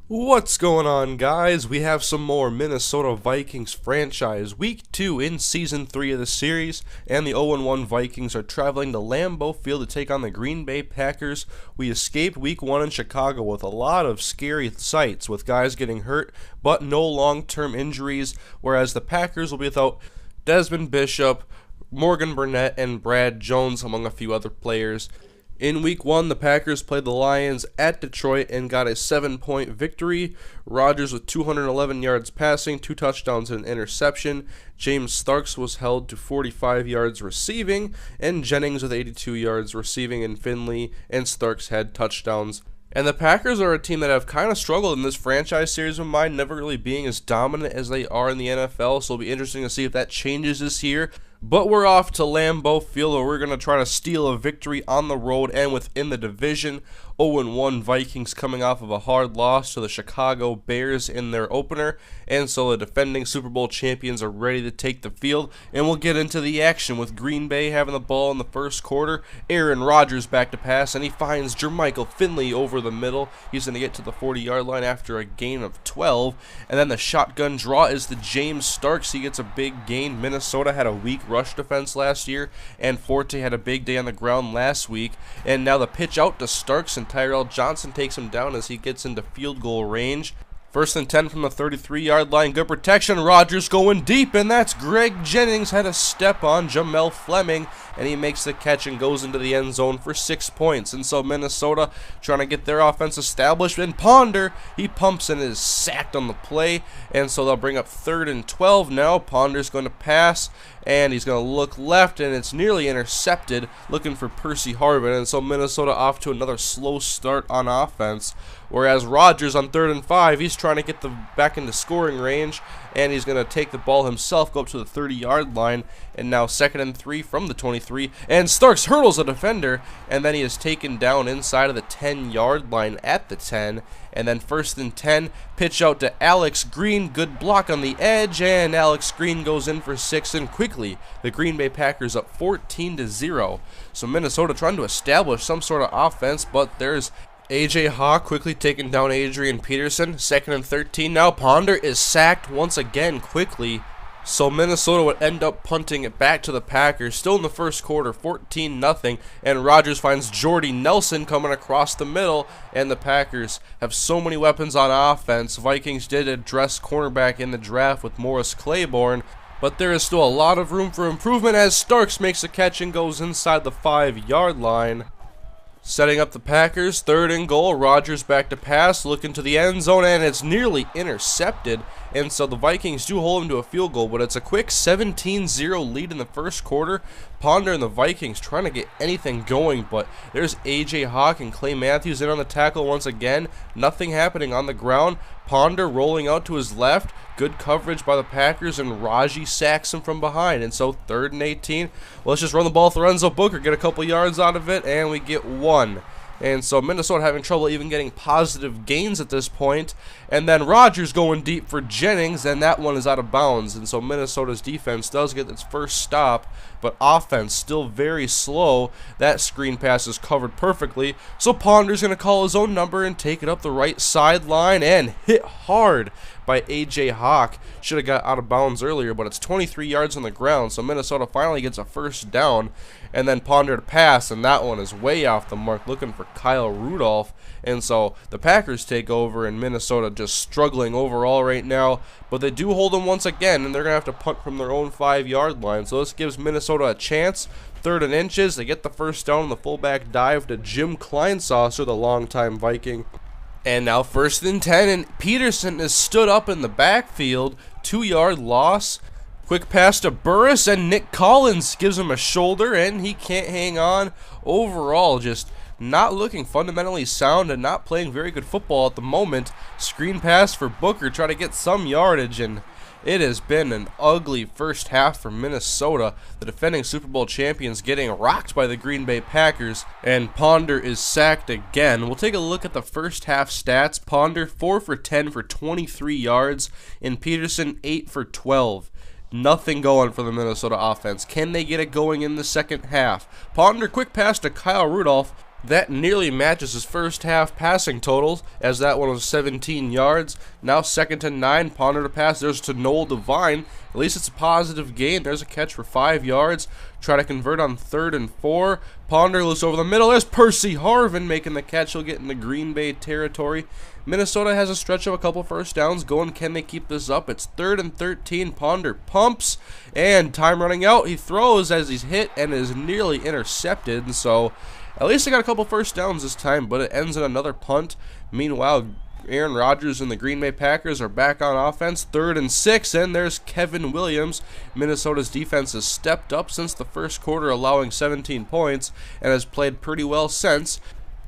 What's going on, guys? We have some more Minnesota Vikings franchise week 2 in season 3 of the series, and the 0-1 Vikings are traveling to Lambeau Field to take on the Green Bay Packers. We escaped week 1 in Chicago with a lot of scary sights with guys getting hurt, but no long-term injuries, whereas the Packers will be without Desmond Bishop, Morgan Burnett, and Brad Jones, among a few other players. In week 1, the Packers played the Lions at Detroit and got a 7-point victory. Rodgers with 211 yards passing, 2 touchdowns and an interception. James Starks was held to 45 yards receiving, and Jennings with 82 yards receiving, and Finley and Starks had touchdowns. And the Packers are a team that have kind of struggled in this franchise series of mine, never really being as dominant as they are in the NFL, so it'll be interesting to see if that changes this year. But we're off to Lambeau Field, where we're going to try to steal a victory on the road and within the division. 0-1 Vikings coming off of a hard loss to the Chicago Bears in their opener, and so the defending Super Bowl champions are ready to take the field, and we'll get into the action with Green Bay having the ball in the first quarter. Aaron Rodgers back to pass, and he finds Jermichael Finley over the middle. He's going to get to the 40-yard line after a gain of 12, and then the shotgun draw is to James Starks. He gets a big gain. Minnesota had a weak rush defense last year, and Forte had a big day on the ground last week, and now the pitch out to Starks, and Tyrell Johnson takes him down as he gets into field goal range. First and 10 from the 33-yard line. Good protection. Rodgers going deep, and that's Greg Jennings. Had a step on Jamel Fleming, and he makes the catch and goes into the end zone for 6 points. And so Minnesota trying to get their offense established. And Ponder, he pumps and is sacked on the play. And so they'll bring up 3rd and 12 now. Ponder's going to pass, and he's going to look left, and it's nearly intercepted, looking for Percy Harvin. And so Minnesota off to another slow start on offense. Whereas Rodgers on 3rd and 5, he's trying to get back into scoring range, and he's going to take the ball himself, go up to the 30-yard line, and now 2nd and 3 from the 23, and Starks hurdles a defender, and then he is taken down inside of the 10-yard line at the 10, and then 1st and 10, pitch out to Alex Green, good block on the edge, and Alex Green goes in for 6, and quickly the Green Bay Packers up 14-0. So Minnesota trying to establish some sort of offense, but there's A.J. Hawk quickly taking down Adrian Peterson. 2nd and 13 now. Ponder is sacked once again quickly. So Minnesota would end up punting it back to the Packers. Still in the first quarter, 14-0. And Rodgers finds Jordy Nelson coming across the middle. And the Packers have so many weapons on offense. Vikings did address cornerback in the draft with Morris Claiborne, but there is still a lot of room for improvement as Starks makes a catch and goes inside the 5-yard line. Setting up the Packers, 3rd and goal. Rodgers back to pass, looking to the end zone, and it's nearly intercepted. And so the Vikings do hold him to a field goal, but it's a quick 17-0 lead in the first quarter. Ponder and the Vikings trying to get anything going, but there's A.J. Hawk and Clay Matthews in on the tackle once again. Nothing happening on the ground. Ponder rolling out to his left. Good coverage by the Packers, and Raji sacks him from behind. And so 3rd and 18. Well, let's just run the ball with Lorenzo Booker, get a couple yards out of it, and we get 1. And so Minnesota having trouble even getting positive gains at this point. And then Rodgers going deep for Jennings, and that one is out of bounds. And so Minnesota's defense does get its first stop, but offense still very slow. That screen pass is covered perfectly. So Ponder's going to call his own number and take it up the right sideline and hit hard by A.J. Hawk. Should have got out of bounds earlier, but it's 23 yards on the ground, so Minnesota finally gets a first down. And then Ponder to pass, and that one is way off the mark, looking for Kyle Rudolph. And so the Packers take over, and Minnesota just struggling overall right now. But they do hold them once again, and they're going to have to punt from their own 5-yard line. So this gives Minnesota a chance. 3rd and inches, they get the first down on the fullback dive to Jim Kleinsasser, the longtime Viking. And now 1st and 10, and Peterson is stood up in the backfield. 2-yard loss. Quick pass to Burris, and Nick Collins gives him a shoulder, and he can't hang on. Overall, just not looking fundamentally sound and not playing very good football at the moment. Screen pass for Booker, try to get some yardage, and it has been an ugly first half for Minnesota. The defending Super Bowl champions getting rocked by the Green Bay Packers, and Ponder is sacked again. We'll take a look at the first half stats. Ponder 4 for 10 for 23 yards, and Peterson 8 for 12. Nothing going for the Minnesota offense. Can they get it going in the second half? Ponder, quick pass to Kyle Rudolph. That nearly matches his first half passing totals, as that one was 17 yards. Now 2nd and 9, Ponder to pass. There's to Noel Devine. At least it's a positive gain. There's a catch for 5 yards. Try to convert on 3rd and 4. Ponder looks over the middle. There's Percy Harvin making the catch. He'll get into Green Bay territory. Minnesota has a stretch of a couple first downs going. Can they keep this up? It's 3rd and 13. Ponder pumps, and time running out. He throws as he's hit and is nearly intercepted. So at least they got a couple first downs this time, but it ends in another punt. Meanwhile, Aaron Rodgers and the Green Bay Packers are back on offense. 3rd and 6, and there's Kevin Williams. Minnesota's defense has stepped up since the first quarter, allowing 17 points, and has played pretty well since.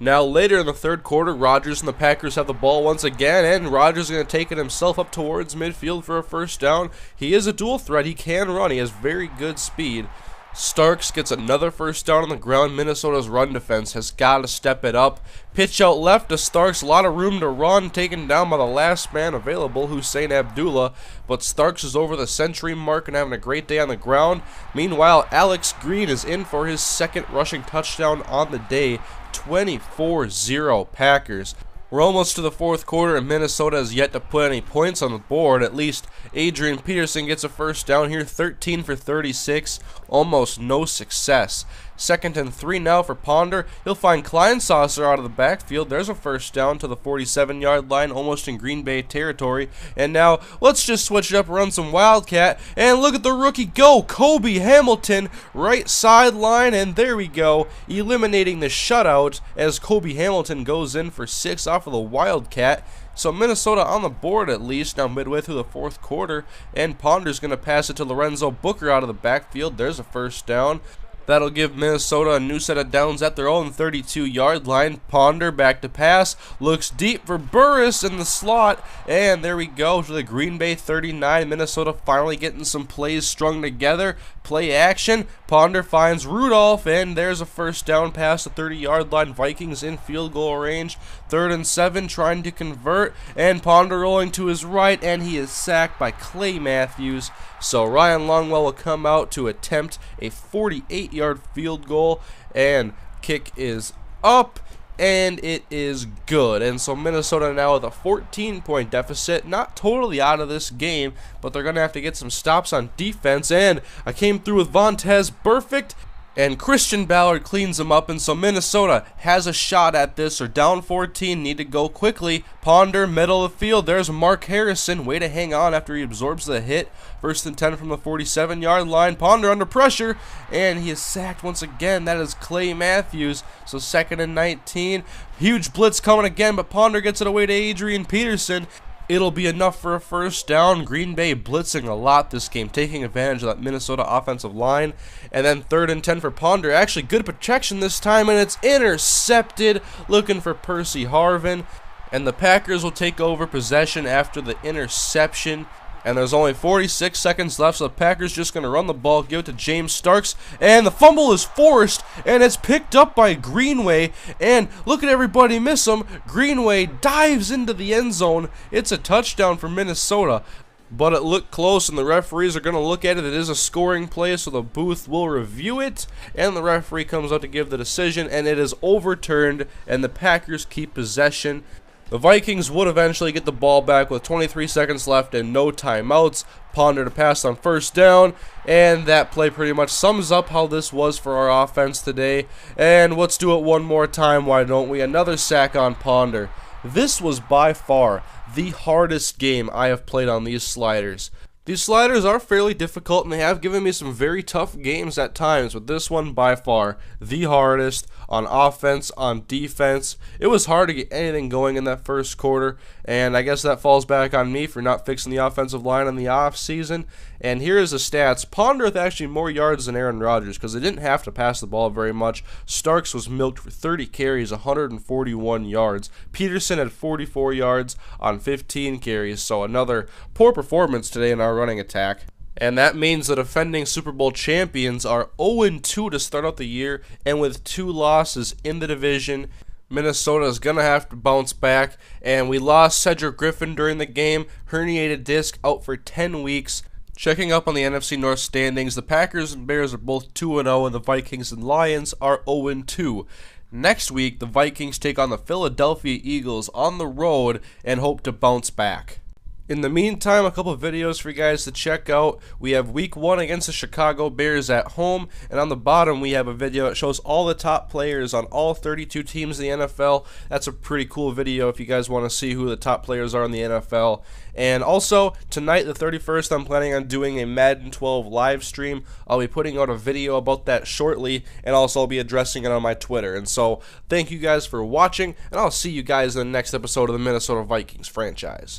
Now, later in the 3rd quarter, Rodgers and the Packers have the ball once again, and Rodgers is going to take it himself up towards midfield for a first down. He is a dual threat. He can run. He has very good speed. Starks gets another first down on the ground. Minnesota's run defense has got to step it up. Pitch out left to Starks. A lot of room to run. Taken down by the last man available, Hussein Abdullah. But Starks is over the century mark and having a great day on the ground. Meanwhile, Alex Green is in for his 2nd rushing touchdown on the day. 24-0 Packers. We're almost to the 4th quarter, and Minnesota has yet to put any points on the board. At least Adrian Peterson gets a first down here, 13 for 36, almost no success. 2nd and 3 now for Ponder. He'll find Kleinsasser out of the backfield. There's a first down to the 47-yard line, almost in Green Bay territory. And now let's just switch it up, run some Wildcat, and look at the rookie go. Kobe Hamilton, right sideline, and there we go, eliminating the shutout as Kobe Hamilton goes in for 6 off of the Wildcat. So Minnesota on the board at least now midway through the 4th quarter, and Ponder's going to pass it to Lorenzo Booker out of the backfield. There's a first down. That'll give Minnesota a new set of downs at their own 32-yard line. Ponder back to pass. Looks deep for Burris in the slot. And there we go to the Green Bay 39. Minnesota finally getting some plays strung together. Play action. Ponder finds Rudolph. And there's a first down pass. The 30-yard line. Vikings in field goal range. 3rd and 7 trying to convert. And Ponder rolling to his right. And he is sacked by Clay Matthews. So Ryan Longwell will come out to attempt a 48-yard field goal, and kick is up, and it is good. And so Minnesota now with a 14-point deficit, not totally out of this game, but they're going to have to get some stops on defense. And I came through with Vontez Perfect, and Christian Ballard cleans them up, and so Minnesota has a shot at this. They're down 14, need to go quickly. Ponder, middle of the field. There's Mark Harrison. Way to hang on after he absorbs the hit. 1st and 10 from the 47-yard line. Ponder under pressure, and he is sacked once again. That is Clay Matthews. So 2nd and 19. Huge blitz coming again, but Ponder gets it away to Adrian Peterson. It'll be enough for a first down. Green Bay blitzing a lot this game, taking advantage of that Minnesota offensive line. And then 3rd and 10 for Ponder. Actually, good protection this time, and it's intercepted. Looking for Percy Harvin. And the Packers will take over possession after the interception. And there's only 46 seconds left, so the Packers just going to run the ball, give it to James Starks, and the fumble is forced, and it's picked up by Greenway, and look at everybody miss him. Greenway dives into the end zone. It's a touchdown for Minnesota, but it looked close, and the referees are going to look at it. It is a scoring play, so the booth will review it, and the referee comes out to give the decision, and it is overturned, and the Packers keep possession. The Vikings would eventually get the ball back with 23 seconds left and no timeouts. Ponder to pass on first down, and that play pretty much sums up how this was for our offense today. And let's do it one more time, why don't we? Another sack on Ponder. This was by far the hardest game I have played on these sliders. These sliders are fairly difficult, and they have given me some very tough games at times, but this one by far the hardest on offense, on defense. It was hard to get anything going in that first quarter, and I guess that falls back on me for not fixing the offensive line in the offseason. And here is the stats. Ponder with actually more yards than Aaron Rodgers because they didn't have to pass the ball very much. Starks was milked for 30 carries, 141 yards. Peterson had 44 yards on 15 carries, so another poor performance today in our running attack. And that means the defending Super Bowl champions are 0-2 to start out the year, and with 2 losses in the division, Minnesota is going to have to bounce back. And we lost Cedric Griffin during the game, herniated disc, out for 10 weeks. Checking up on the NFC North standings, the Packers and Bears are both 2-0, and the Vikings and Lions are 0-2. Next week, the Vikings take on the Philadelphia Eagles on the road and hope to bounce back. In the meantime, a couple of videos for you guys to check out. We have week 1 against the Chicago Bears at home, and on the bottom we have a video that shows all the top players on all 32 teams in the NFL. That's a pretty cool video if you guys want to see who the top players are in the NFL. And also, tonight, the 31st, I'm planning on doing a Madden 12 live stream. I'll be putting out a video about that shortly, and also I'll be addressing it on my Twitter. And so, thank you guys for watching, and I'll see you guys in the next episode of the Minnesota Vikings franchise.